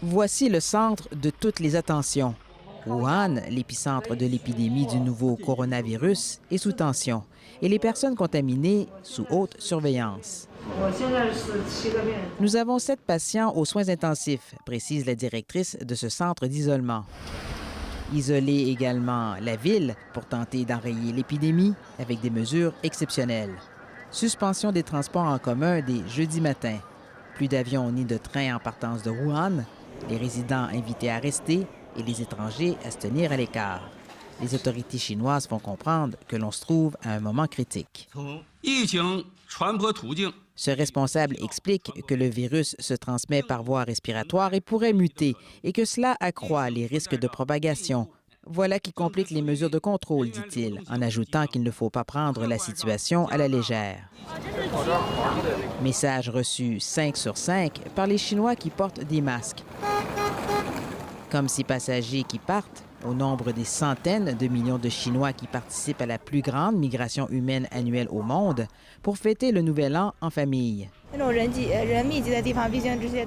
Voici le centre de toutes les attentions. Wuhan, l'épicentre de l'épidémie du nouveau coronavirus, est sous tension et les personnes contaminées sous haute surveillance. Nous avons 7 patients aux soins intensifs, précise la directrice de ce centre d'isolement. Isoler également la ville pour tenter d'enrayer l'épidémie avec des mesures exceptionnelles. Suspension des transports en commun dès jeudi matin. Plus d'avions ni de trains en partance de Wuhan. Les résidents invités à rester et les étrangers à se tenir à l'écart. Les autorités chinoises font comprendre que l'on se trouve à un moment critique. Ce responsable explique que le virus se transmet par voie respiratoire et pourrait muter et que cela accroît les risques de propagation. Voilà qui complique les mesures de contrôle, dit-il, en ajoutant qu'il ne faut pas prendre la situation à la légère. Message reçu 5 sur 5 par les Chinois qui portent des masques. Comme ces passagers qui partent, au nombre des centaines de millions de Chinois qui participent à la plus grande migration humaine annuelle au monde pour fêter le Nouvel An en famille.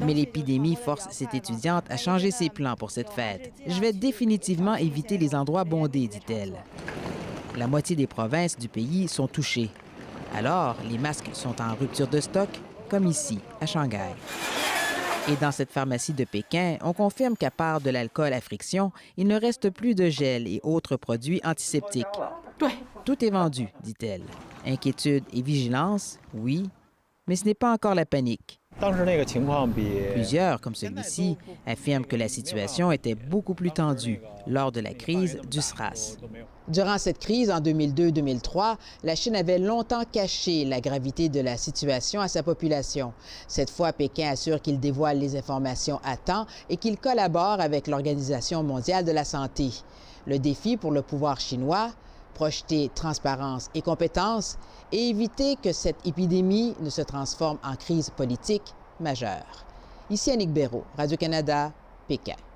Mais l'épidémie force cette étudiante à changer ses plans pour cette fête. « Je vais définitivement éviter les endroits bondés », dit-elle. La moitié des provinces du pays sont touchées. Alors, les masques sont en rupture de stock, comme ici, à Shanghai. Et dans cette pharmacie de Pékin, on confirme qu'à part de l'alcool à friction, il ne reste plus de gel et autres produits antiseptiques. Tout est vendu, dit-elle. Inquiétude et vigilance, oui, mais ce n'est pas encore la panique. Plusieurs, comme celui-ci, affirment que la situation était beaucoup plus tendue lors de la crise du SRAS. Durant cette crise, en 2002-2003, la Chine avait longtemps caché la gravité de la situation à sa population. Cette fois, Pékin assure qu'il dévoile les informations à temps et qu'il collabore avec l'Organisation mondiale de la santé. Le défi pour le pouvoir chinois, projeter transparence et compétence et éviter que cette épidémie ne se transforme en crise politique majeure. Ici Annick Béraud, Radio-Canada, Pékin.